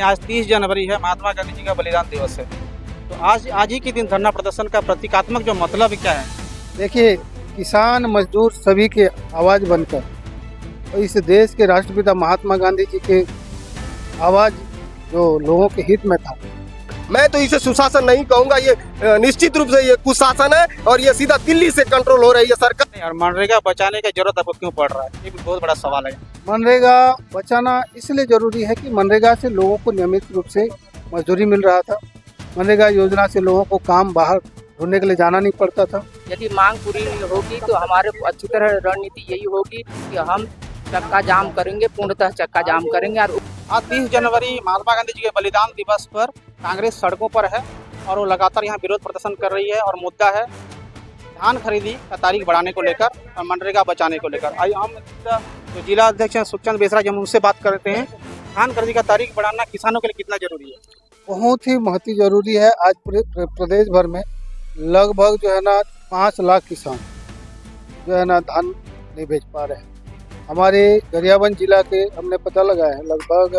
आज 30 जनवरी है, महात्मा गांधी जी का बलिदान दिवस है। तो आज ही के दिन धरना प्रदर्शन का प्रतीकात्मक जो मतलब क्या है? देखिए, किसान मजदूर सभी के आवाज़ बनकर और इस देश के राष्ट्रपिता महात्मा गांधी जी के आवाज़ जो लोगों के हित में था। मैं तो इसे सुशासन नहीं कहूंगा, ये निश्चित रूप से ये कुशासन है और ये सीधा दिल्ली से कंट्रोल हो रही है सरकार। और मनरेगा बचाने की जरूरत आपको क्यों पड़ रहा है? ये भी बहुत बड़ा सवाल है। मनरेगा बचाना इसलिए जरूरी है कि मनरेगा से लोगों को नियमित रूप से मजदूरी मिल रहा था। मनरेगा योजना से लोगों को काम बाहर ढूंढने के लिए जाना नहीं पड़ता था। यदि मांग पूरी नहीं होगी तो हमारे अच्छी तरह रणनीति यही होगी कि हम चक्का जाम करेंगे, पूर्णतः चक्का जाम करेंगे। और आज 30 जनवरी महात्मा गांधी जी के बलिदान दिवस पर कांग्रेस सड़कों पर है और वो लगातार यहाँ विरोध प्रदर्शन कर रही है। और मुद्दा है धान खरीदी का तारीख बढ़ाने को लेकर और मनरेगा बचाने को लेकर। आइए हम जो जिला अध्यक्ष हैं सुखचंद बेसरा जी, हम उनसे बात करते हैं। धान खरीदी का तारीख बढ़ाना किसानों के लिए कितना जरूरी है? बहुत ही महती जरूरी है। आज पूरे प्रदेश भर में लगभग जो है ना 5 लाख किसान जो है ना धान नहीं बेच पा रहे हैं। हमारे गरियाबंद जिला के हमने पता लगाया है लगभग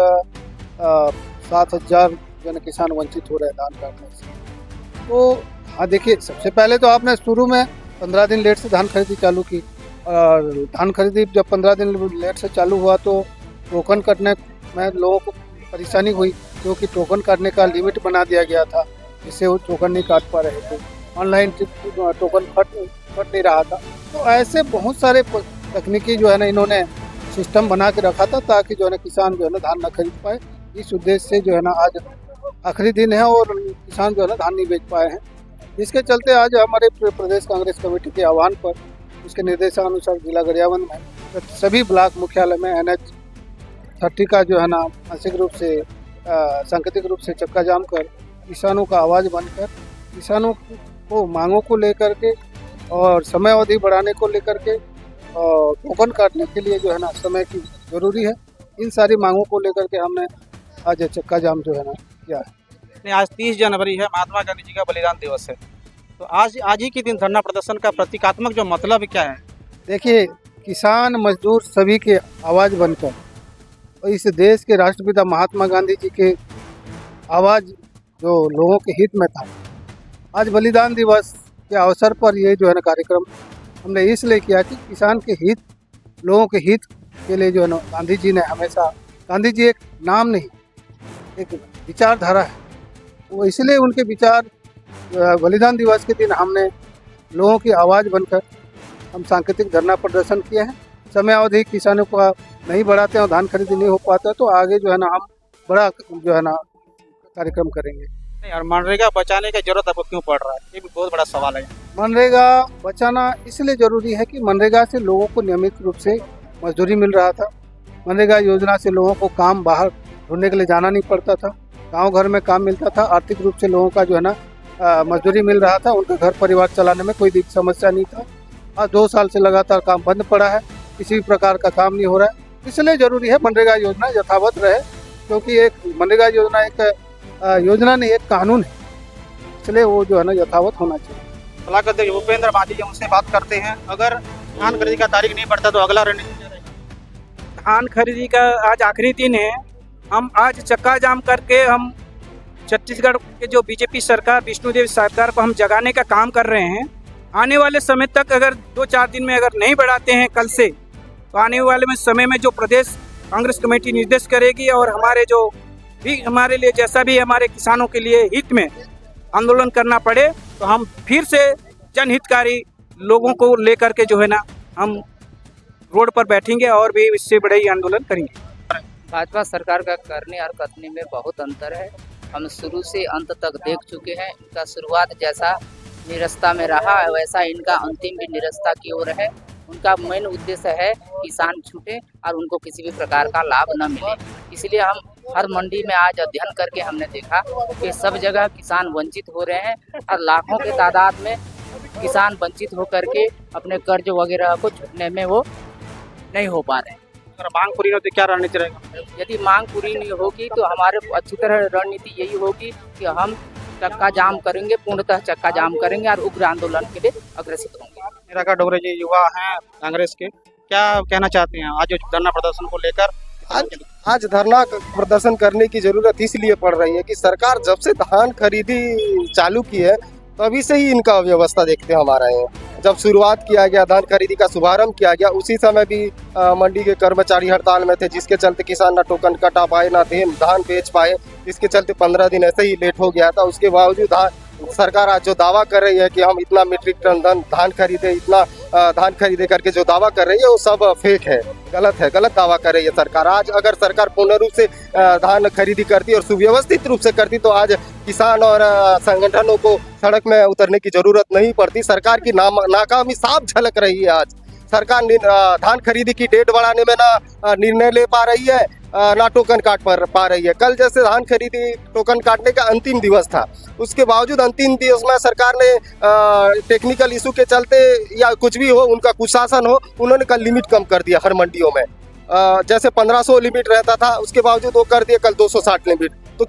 7,000 जो है किसान वंचित हो रहे हैं धान काटने से। तो हाँ, देखिए, सबसे पहले तो आपने शुरू में 15 दिन लेट से धान खरीदी चालू की और धान खरीदी जब 15 दिन लेट से चालू हुआ तो टोकन कटने में लोगों को परेशानी हुई, क्योंकि टोकन काटने का लिमिट बना दिया गया था, जिससे वो टोकन नहीं काट पा रहे थे। ऑनलाइन टोकन कट नहीं रहा था। तो ऐसे बहुत सारे तकनीकी जो है ना इन्होंने सिस्टम बना के रखा था ताकि जो है ना किसान जो है ना धान न खरीद पाए। इस उद्देश्य से जो है ना आज आखिरी दिन है और किसान जो है ना धान नहीं बेच पाए हैं। इसके चलते आज हमारे प्रदेश कांग्रेस कमेटी के आह्वान पर उसके निर्देशानुसार जिला गरियाबंद में सभी ब्लॉक मुख्यालय में NH 30 का जो है ना आंशिक रूप से सांकेतिक रूप से चक्का जाम कर किसानों का आवाज़ बनकर किसानों को मांगों को लेकर के और समय अवधि बढ़ाने को लेकर के और टोकन काटने के लिए जो है ना समय की जरूरी है। इन सारी मांगों को लेकर के हमने आज चक्का जाम जो है ना किया है। आज 30 जनवरी है, महात्मा गांधी जी का बलिदान दिवस है। तो आज ही के दिन धरना प्रदर्शन का प्रतीकात्मक जो मतलब क्या है? देखिए, किसान मजदूर सभी के आवाज़ बनकर और इस देश के राष्ट्रपिता महात्मा गांधी जी के आवाज़ जो लोगों के हित में था। आज बलिदान दिवस के अवसर पर ये जो है ना कार्यक्रम हमने इसलिए किया कि किसान के हित, लोगों के हित के लिए जो है ना गांधी जी ने हमेशा, गांधी जी एक नाम नहीं, एक विचारधारा है, वो इसलिए उनके विचार बलिदान दिवस के दिन हमने लोगों की आवाज़ बनकर हम सांकेतिक धरना प्रदर्शन किए हैं। समय अवधि किसानों का नहीं बढ़ाते हैं और धान खरीदी नहीं हो पाता तो आगे जो है ना हम बड़ा जो है ना कार्यक्रम करेंगे। और मनरेगा बचाने की जरूरत आपको क्यों पड़ रहा है? ये भी बहुत बड़ा सवाल है। मनरेगा बचाना इसलिए जरूरी है कि मनरेगा से लोगों को नियमित रूप से मजदूरी मिल रहा था। मनरेगा योजना से लोगों को काम बाहर ढूंढने के लिए जाना नहीं पड़ता था। गांव घर में काम मिलता था। आर्थिक रूप से लोगों का जो है ना मजदूरी मिल रहा था। उनका घर परिवार चलाने में कोई समस्या नहीं था। आज 2 साल से लगातार काम बंद पड़ा है, किसी भी प्रकार का काम नहीं हो रहा है। इसलिए जरूरी है मनरेगा योजना यथावत रहे, क्योंकि एक मनरेगा योजना एक योजना नहीं, एक कानून है, इसलिए वो जो है ना यथावत होना चाहिए। ब्लॉक अध्यक्ष भूपेंद्र माझी जी, उनसे बात करते हैं। अगर धान खरीदी का तारीख नहीं बढ़ता तो अगला रणनीति क्या रहेगा? धान खरीदी का आज आखिरी दिन है। हम आज चक्का जाम करके हम छत्तीसगढ़ के जो बीजेपी सरकार, विष्णुदेव सरकार को हम जगाने का काम कर रहे हैं। आने वाले समय तक अगर 2-4 दिन में अगर नहीं बढ़ाते हैं कल से, तो आने वाले में समय में जो प्रदेश कांग्रेस कमेटी निर्देश करेगी और हमारे जो भी हमारे लिए जैसा भी हमारे किसानों के लिए हित में आंदोलन करना पड़े तो हम फिर से जनहितकारी लोगों को लेकर के जो है ना हम रोड पर बैठेंगे और भी इससे बड़े ही आंदोलन करेंगे। भाजपा सरकार का करने और करने में बहुत अंतर है। हम शुरू से अंत तक देख चुके हैं। इनका शुरुआत जैसा निरस्ता में रहा वैसा इनका अंतिम भी निरस्ता की ओर है। उनका मेन उद्देश्य है किसान छूटे और उनको किसी भी प्रकार का लाभ न मिले। इसलिए हम हर मंडी में आज अध्ययन करके हमने देखा कि सब जगह किसान वंचित हो रहे हैं और लाखों के तादाद में किसान वंचित होकर के अपने कर्ज वगैरह को छूटने में वो नहीं हो पा रहे हैं। अगर मांग पूरी हो तो क्या रणनीति रहेगा? यदि मांग पूरी नहीं होगी तो हमारे अच्छी तरह रणनीति यही होगी कि हम चक्का जाम करेंगे, पूर्णतः चक्का जाम करेंगे और उग्र आंदोलन के लिए अग्रसित होंगे। निराकार डोगरे जी युवा हैं कांग्रेस के, क्या कहना चाहते हैं आज जो धरना प्रदर्शन को लेकर आज धरना प्रदर्शन करने की जरूरत इसलिए पड़ रही है कि सरकार जब से धान खरीदी चालू की है तभी से ही इनका व्यवस्था देखते हम आ रहे हैं। जब शुरुआत किया गया धान खरीदी का शुभारंभ किया गया उसी समय भी मंडी के कर्मचारी हड़ताल में थे, जिसके चलते किसान ना टोकन कटा पाए ना धान बेच पाए, जिसके चलते 15 दिन ऐसे ही लेट हो गया था। उसके बावजूद सरकार आज जो दावा कर रही है कि हम इतना मीट्रिक टन धान खरीदे, इतना धान खरीदे करके जो दावा कर रही है वो सब फेक है, गलत है, गलत दावा कर रही है सरकार। आज अगर सरकार पूर्ण रूप से धान खरीदी करती और सुव्यवस्थित रूप से करती तो आज किसान और संगठनों को सड़क में उतरने की जरूरत नहीं पड़ती। सरकार की नाकामी साफ झलक रही है। आज सरकार धान खरीदी की डेट बढ़ाने में ना निर्णय ले पा रही है, ना टोकन काट पा रही है। कल जैसे धान खरीदी टोकन काटने का अंतिम दिवस था, उसके बावजूद अंतिम दिवस में सरकार ने टेक्निकल इशू के चलते या कुछ भी हो, उनका कुशासन हो, उन्होंने कल लिमिट कम कर दिया हर मंडियों में। जैसे 1500 लिमिट रहता था उसके बावजूद वो कर दिया कल 260 लिमिट। तो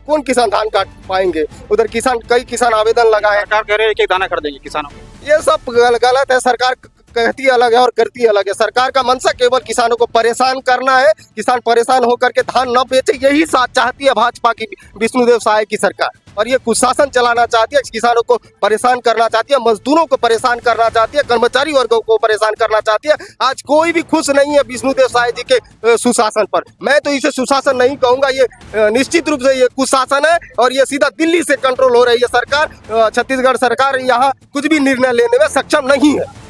कौन किसान धान काट पाएंगे? उधर कई किसान आवेदन लगाए, सरकार कह रहे हैं एक दाना कर देंगे किसानों को। ये सब गलत है। सरकार कहती अलग है और करती अलग है। सरकार का मंशा केवल किसानों को परेशान करना है, किसान परेशान होकर के धान न बेचे, यही चाहती है भाजपा की विष्णुदेव साय की सरकार। और ये कुशासन चलाना चाहती है, किसानों को परेशान करना चाहती है, मजदूरों को परेशान करना चाहती है, कर्मचारी वर्गों को परेशान करना चाहती है। आज कोई भी खुश नहीं है विष्णुदेव साय जी के सुशासन पर। मैं तो इसे सुशासन नहीं कहूंगा, ये निश्चित रूप से ये कुशासन है और ये सीधा दिल्ली से कंट्रोल हो रही है सरकार। छत्तीसगढ़ सरकार यहाँ कुछ भी निर्णय लेने में सक्षम नहीं है।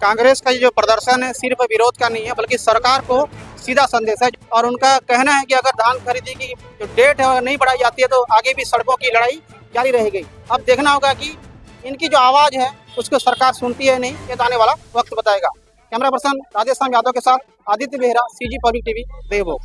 कांग्रेस का ये जो प्रदर्शन है सिर्फ विरोध का नहीं है बल्कि सरकार को सीधा संदेश है। और उनका कहना है कि अगर धान खरीदी की जो डेट है नहीं बढ़ाई जाती है तो आगे भी सड़कों की लड़ाई जारी रहेगी। अब देखना होगा कि इनकी जो आवाज़ है उसको सरकार सुनती है नहीं, ये तो आने वाला वक्त बताएगा। कैमरा पर्सन राधेश्याम यादव के साथ Aditya Behera, CG public TV, Devbhog.